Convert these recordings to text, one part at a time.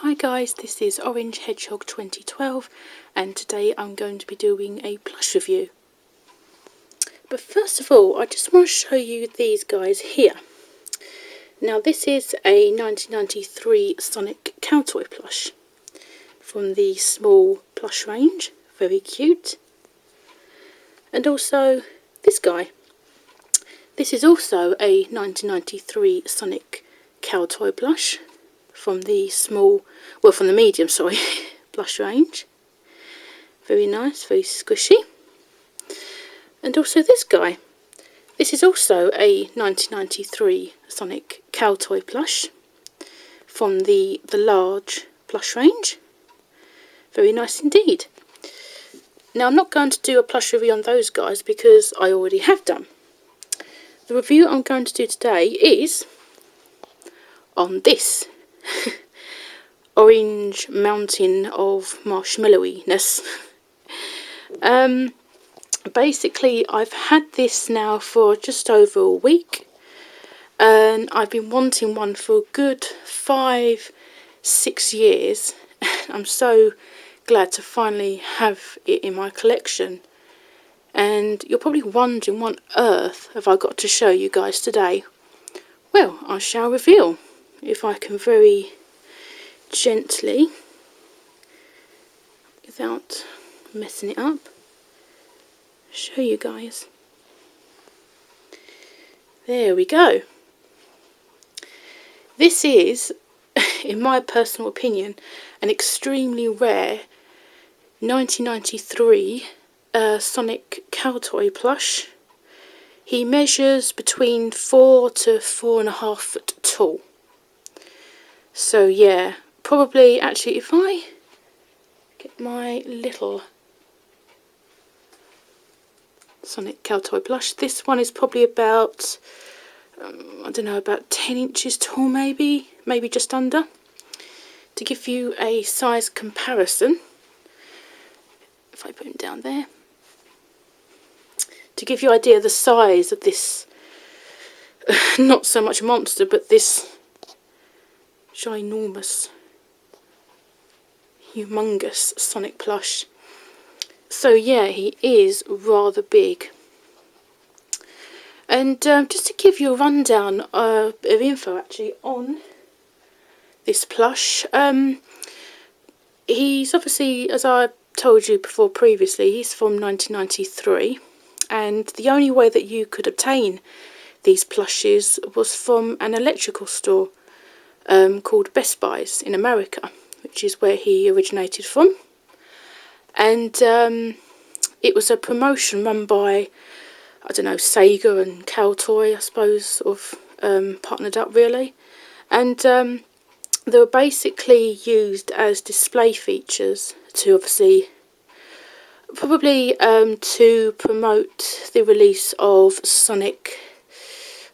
Hi guys, this is Orange Hedgehog 2012 and today I'm going to be doing a plush review. But first of all, I just want to show you these guys here. Now this is a 1993 Sonic Caltoy plush from the small plush range, very cute. And also this guy. This is also a 1993 Sonic Caltoy plush from the from the medium, blush range. Very nice, very squishy. And also this guy. This is also a 1993 Sonic Caltoy plush from the large plush range. Very nice indeed. Now I'm not going to do a plush review on those guys because I already have done. The review I'm going to do today is on this orange mountain of marshmallowiness. Basically I've had this now for just over a week and I've been wanting one for a good 5-6 years. I'm so glad to finally have it in my collection, and you're probably wondering what on earth have I got to show you guys today. Well, I shall reveal, if I can very gently, without messing it up, show you guys. There we go. This is, in my personal opinion, an extremely rare 1993 Sonic Caltoy plush. He measures between 4 to 4.5 foot tall. So yeah, probably, actually, if I get my little Sonic Caltoy plush, this one is probably about, I don't know, about 10 inches tall maybe just under. To give you a size comparison, if I put him down there, to give you an idea of the size of this, not so much monster, but this ginormous, humongous Sonic plush. So yeah, he is rather big. And just to give you a rundown of info actually on this plush, he's obviously, as I told you before previously, he's from 1993, and the only way that you could obtain these plushes was from an electrical store called BestBuys in America, which is where he originated from. And it was a promotion run by, I don't know, Sega and Caltoy, I suppose, sort of partnered up really. And they were basically used as display features to obviously, probably to promote the release of Sonic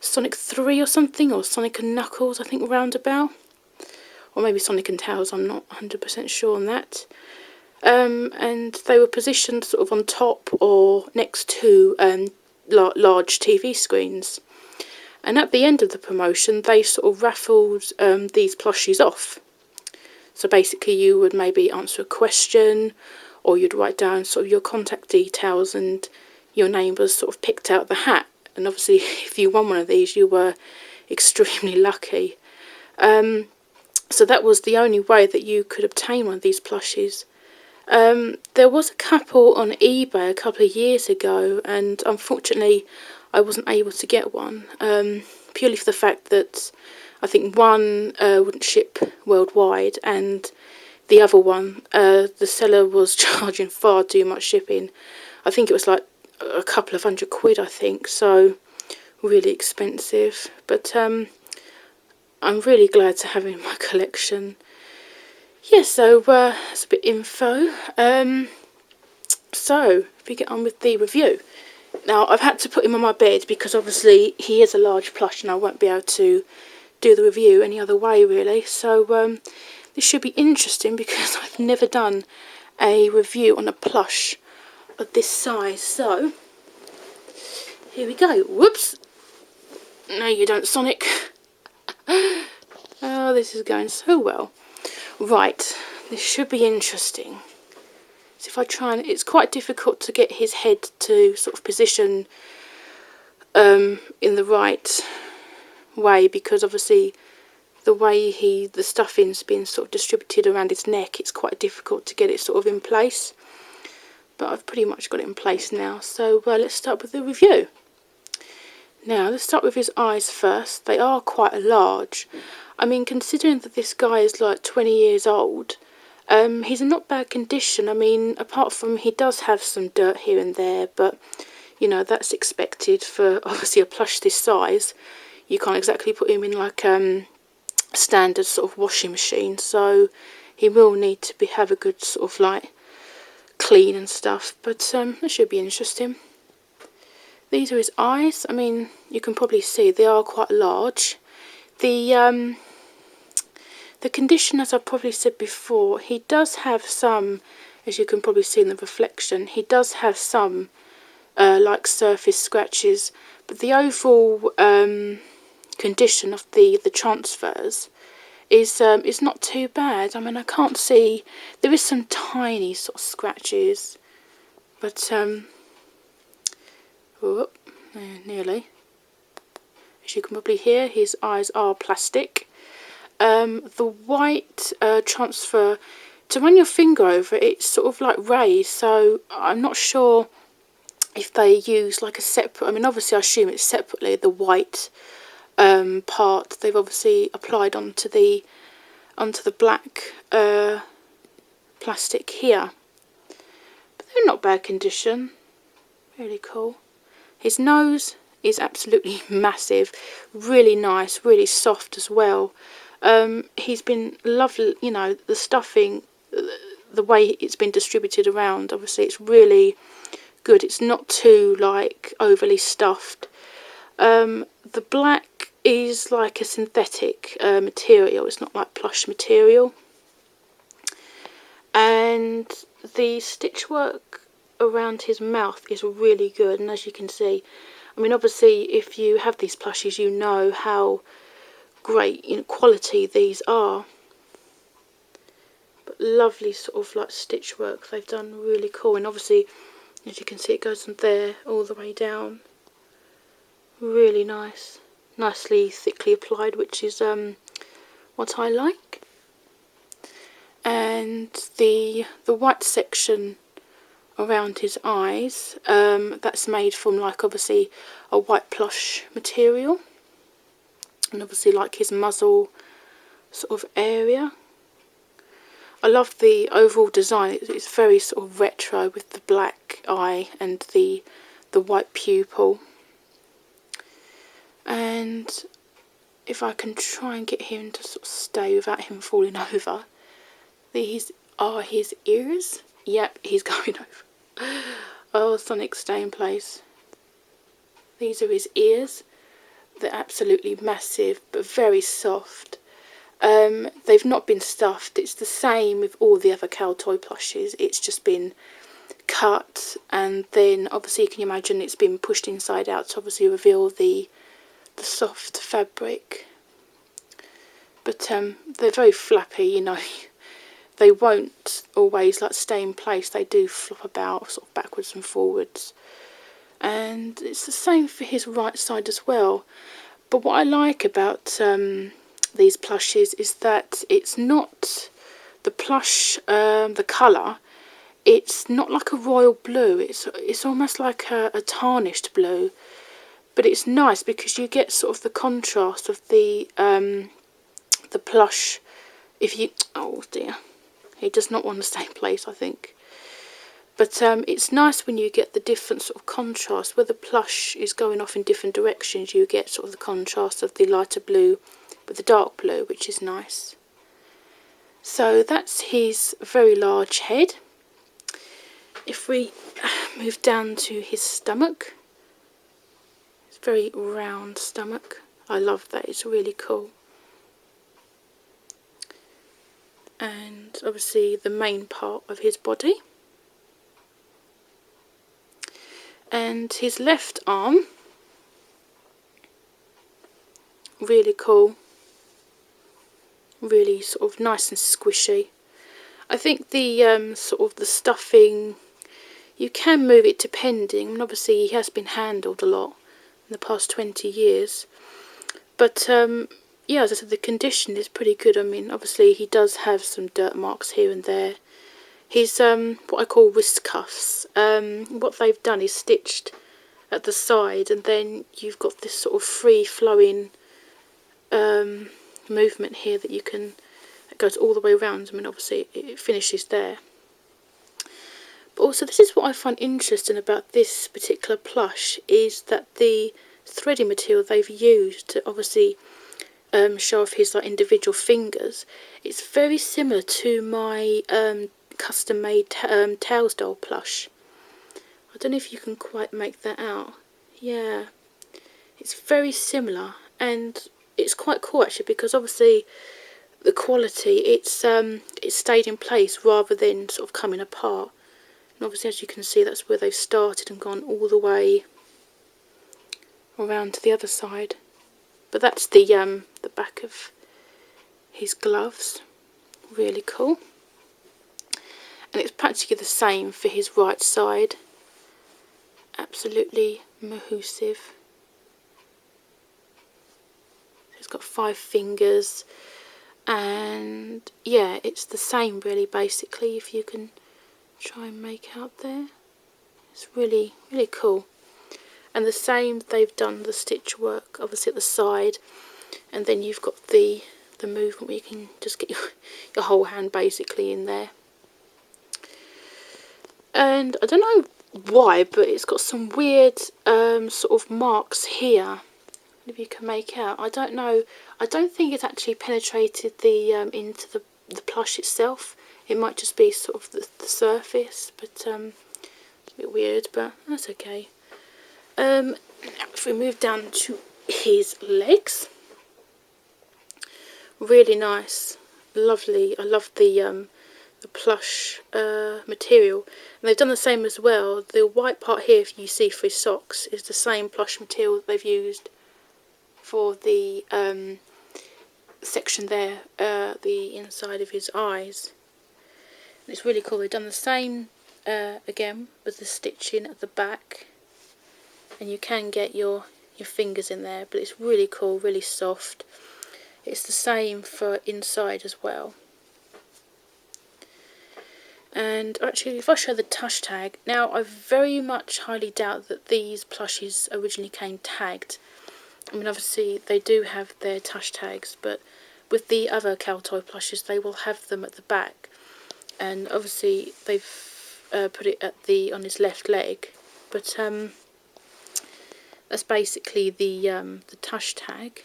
3 or something, or Sonic and Knuckles, I think, roundabout. Or maybe Sonic and Tails, I'm not 100% sure on that. And they were positioned sort of on top or next to large TV screens. And at the end of the promotion, they sort of raffled these plushies off. So basically you would maybe answer a question, or you'd write down sort of your contact details and your name was sort of picked out of the hat. And obviously if you won one of these, you were extremely lucky. So that was the only way that you could obtain one of these plushies. There was a couple on eBay a couple of years ago, and unfortunately I wasn't able to get one, purely for the fact that I think one wouldn't ship worldwide, and the other one, the seller was charging far too much shipping. I think it was like a couple of £100, I think, so really expensive. But I'm really glad to have it in my collection. Yeah, so that's a bit info. So if we get on with the review. Now I've had to put him on my bed because obviously he is a large plush and I won't be able to do the review any other way really. So this should be interesting because I've never done a review on a plush of this size. So here we go. Whoops! No you don't, Sonic. Oh, this is going so well. Right, this should be interesting. So if I try and, it's quite difficult to get his head to sort of position in the right way, because obviously the way the stuffing's been sort of distributed around his neck, it's quite difficult to get it sort of in place. But I've pretty much got it in place now. So let's start with the review. Now let's start with his eyes first. They are quite large. I mean, considering that this guy is like 20 years old, he's in not bad condition. I mean, apart from he does have some dirt here and there, but you know, that's expected for obviously a plush this size. You can't exactly put him in like standard sort of washing machine, so he will need to have a good sort of like clean and stuff, but that should be interesting. These are his eyes. I mean, you can probably see they are quite large. The condition, as I've probably said before, he does have some, as you can probably see in the reflection, he does have some like surface scratches, but the overall condition of the transfers is not too bad. I mean, I can't see, there is some tiny sort of scratches, but oh, nearly. As you can probably hear, his eyes are plastic. The white transfer, to run your finger over it, it's sort of like raised, so I'm not sure if they use like a separate, I mean obviously I assume it's separately, the white part they've obviously applied onto the black plastic here. But they're in not bad condition. Really cool. His nose is absolutely massive, really nice, really soft as well. He's been lovely, you know, the stuffing, the way it's been distributed around, obviously it's really good. It's not too like overly stuffed. The black is like a synthetic material, it's not like plush material. And the stitch work around his mouth is really good, and as you can see, I mean obviously if you have these plushies you know how great in quality these are, but lovely sort of like stitch work they've done, really cool. And obviously as you can see it goes from there all the way down, really nice, nicely thickly applied, which is what I like. And the white section around his eyes, that's made from like obviously a white plush material, and obviously like his muzzle sort of area. I love the overall design. It's very sort of retro with the black eye and the white pupil. And if I can try and get him to sort of stay without him falling over, these are his ears. Yep, he's going over. Oh, Sonic, stay in place. These are his ears. They're absolutely massive, but very soft. They've not been stuffed. It's the same with all the other Caltoy plushes. It's just been cut, and then obviously you can imagine it's been pushed inside out to obviously reveal the soft fabric. But they're very flappy, you know. They won't always like stay in place. They do flop about sort of backwards and forwards. And it's the same for his right side as well. But what I like about these plushes is that it's not the plush, the colour, it's not like a royal blue. It's almost like a tarnished blue. But it's nice because you get sort of the contrast of the plush. If you, oh dear, he does not want to stay in place, I think. But it's nice when you get the different sort of contrast, where the plush is going off in different directions. You get sort of the contrast of the lighter blue with the dark blue, which is nice. So that's his very large head. If we move down to his stomach, it's a very round stomach. I love that, it's really cool. And obviously the main part of his body. And his left arm, really cool. really sort of nice and squishy. I think the sort of the stuffing, you can move it depending, and obviously he has been handled a lot in the past 20 years. But yeah, as I said, the condition is pretty good. I mean, obviously he does have some dirt marks here and there. His what I call wrist cuffs, what they've done is stitched at the side, and then you've got this sort of free flowing movement here that you can, it goes all the way around. I mean, obviously it finishes there. But also, this is what I find interesting about this particular plush, is that the threading material they've used to obviously show off his like individual fingers, it's very similar to my custom made Tails doll plush. I don't know if you can quite make that out. Yeah, it's very similar, and it's quite cool actually, because obviously the quality, it stayed in place rather than sort of coming apart. And obviously, as you can see, that's where they've started and gone all the way around to the other side. But that's the back of his gloves. Really cool. And it's practically the same for his right side. Absolutely mahusive. He's got 5 fingers, and yeah, it's the same really, basically, if you can try and make out there. It's really, really cool. And the same, they've done the stitch work obviously at the side, and then you've got the movement where you can just get your whole hand basically in there. And I don't know why, but it's got some weird sort of marks here, if you can make out. I don't know, I don't think it's actually penetrated the into the plush itself. It might just be sort of the surface, but it's a bit weird, but that's okay. If we move down to his legs, really nice, lovely. I love the plush material, and they've done the same as well. The white part here, if you see for his socks, is the same plush material that they've used for the section there, the inside of his eyes. And it's really cool. They've done the same again with the stitching at the back, and you can get your fingers in there, but it's really cool, really soft. It's the same for inside as well. And actually, if I show the tush tag, now I very much highly doubt that these plushies originally came tagged. I mean, obviously they do have their tush tags, but with the other Caltoy plushes they will have them at the back, and obviously they've put it at on his left leg, but that's basically the tush tag,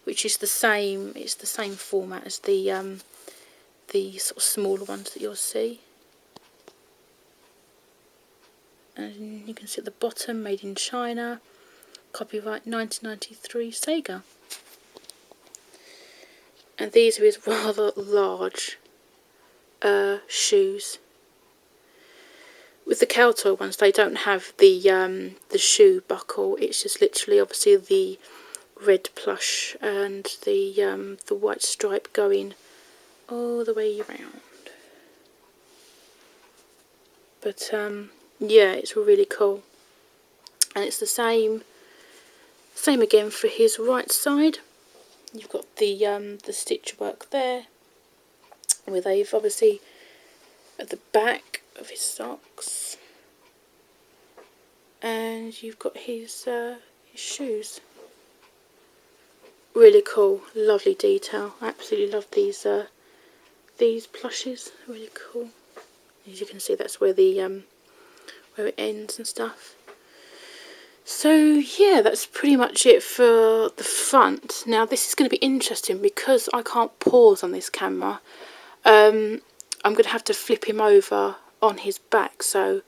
which is the same. It's the same format as the sort of smaller ones that you'll see. And you can see at the bottom, made in China, copyright 1993 Sega. And these are his rather large shoes. With the Caltoy ones, they don't have the shoe buckle. It's just literally, obviously, the red plush and the white stripe going all the way around. But yeah, it's really cool, and it's the same again for his right side. You've got the stitch work there, where they've obviously at the back of his socks, and you've got his shoes. Really cool, lovely detail. I absolutely love these plushes. Really cool. As you can see, that's where the where it ends and stuff. So yeah, that's pretty much it for the front. Now this is going to be interesting because I can't pause on this camera. I'm going to have to flip him over on his back, so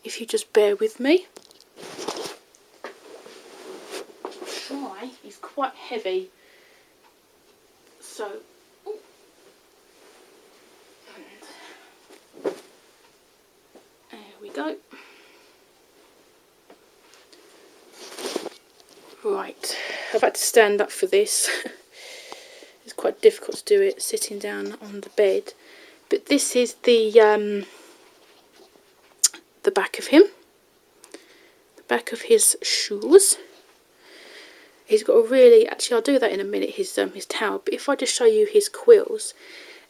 if you just bear with me. Try. He's quite heavy, so there we go. Right, I've had to stand up for this. quite difficult to do it sitting down on the bed. But this is the back of him, the back of his shoes. He's got a really, actually I'll do that in a minute, his towel, but if I just show you his quills.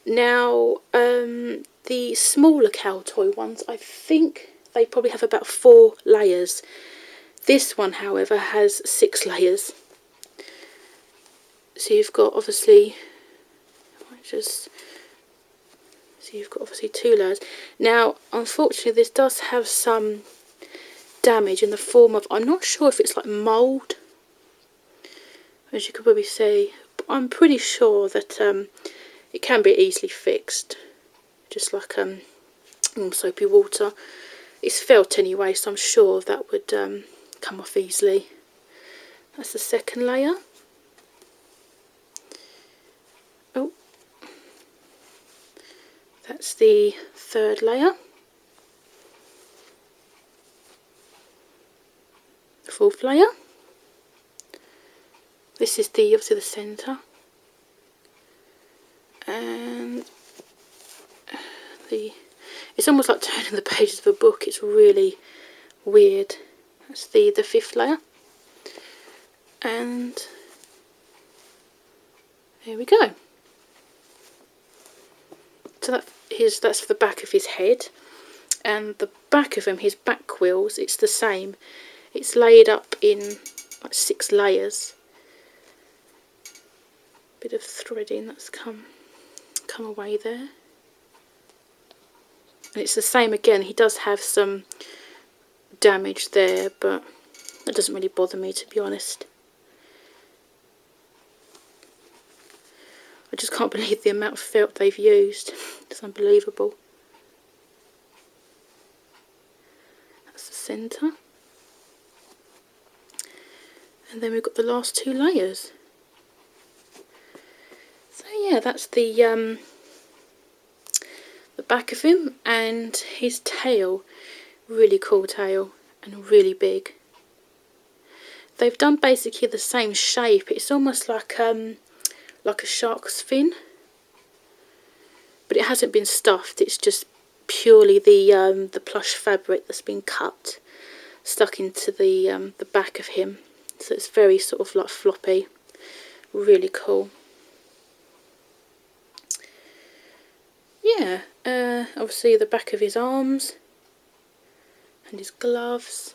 Now, the smaller Caltoy ones, I think they probably have about 4 layers. This one, however, has 6 layers. So you've got obviously, you've got obviously 2 layers. Now, unfortunately, this does have some damage in the form of, I'm not sure if it's like mould, as you could probably see, but I'm pretty sure that it can be easily fixed, just like soapy water. It's felt anyway, so I'm sure that would come off easily. That's the second layer. Oh, that's the third layer. The fourth layer. This is obviously the centre. And it's almost like turning the pages of a book. It's really weird. That's the fifth layer. And there we go. So that's for the back of his head. And the back of him, his back quills, it's the same. It's laid up in like 6 layers. Bit of threading that's come away there. And it's the same again. He does have some damage there, but that doesn't really bother me, to be honest. I just can't believe the amount of felt they've used. It's unbelievable. That's the centre. And then we've got the last 2 layers. So yeah, that's the back of him, and his tail. Really cool tail and really big. They've done basically the same shape. It's almost like a shark's fin, but it hasn't been stuffed. It's just purely the plush fabric that's been cut, stuck into the back of him. So it's very sort of like floppy. Really cool. Yeah, obviously the back of his arms and his gloves,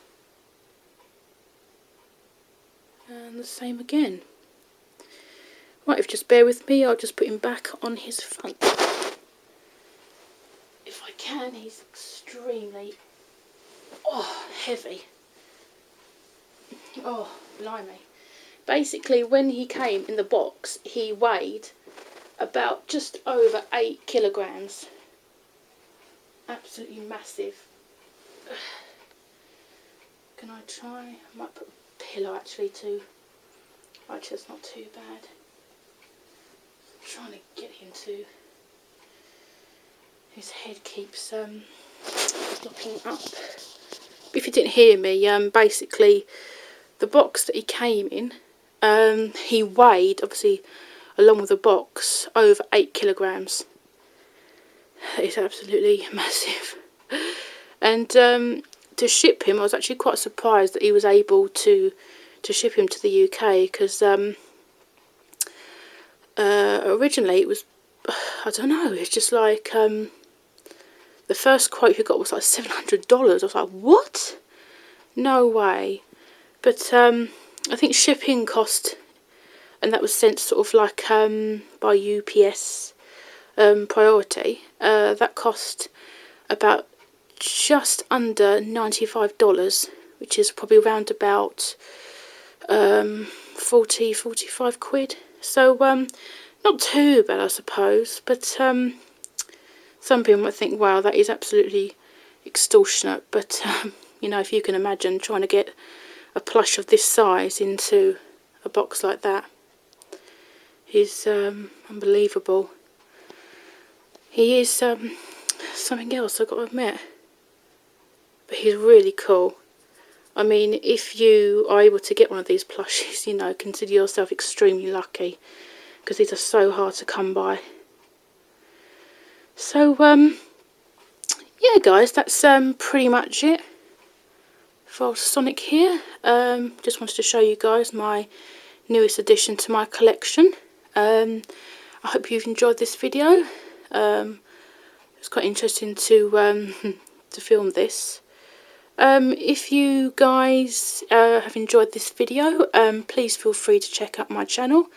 and the same again. Right, if you just bear with me, I'll just put him back on his front. If I can, he's extremely heavy. Oh, blimey. Basically, when he came in the box, he weighed about just over 8 kilograms. Absolutely massive. Can I try? I might put a pillow actually too. Actually, that's not too bad. I'm trying to get him to. His head keeps locking up. But if you didn't hear me, basically the box that he came in, he weighed, obviously, along with the box, over 8 kilograms. It's absolutely massive. And to ship him, I was actually quite surprised that he was able to ship him to the UK, because originally it was, I don't know, it's just like the first quote he got was like $700. I was like, what? No way. But I think shipping cost, and that was sent sort of like by UPS priority, that cost about just under $95, which is probably around about 45 quid. So not too bad, I suppose, but some people might think, wow, that is absolutely extortionate. But you know, if you can imagine trying to get a plush of this size into a box like that, is unbelievable. He is something else, I've got to admit. But he's really cool. I mean, if you are able to get one of these plushies, you know, consider yourself extremely lucky, because these are so hard to come by. So yeah guys, that's pretty much it for Sonic here. Just wanted to show you guys my newest addition to my collection. I hope you've enjoyed this video. It's quite interesting to film this. If you guys have enjoyed this video, please feel free to check out my channel.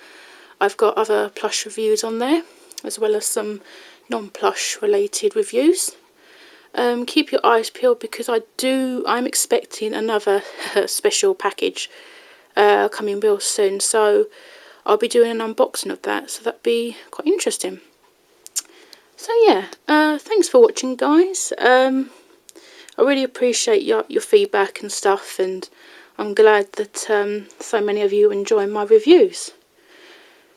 I've got other plush reviews on there, as well as some non-plush related reviews. Keep your eyes peeled because I'm expecting another special package coming real soon, so I'll be doing an unboxing of that, so that'd be quite interesting. So yeah, thanks for watching guys. I really appreciate your feedback and stuff, and I'm glad that so many of you enjoy my reviews.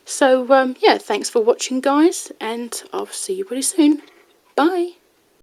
So yeah, thanks for watching guys, and I'll see you really soon. Bye.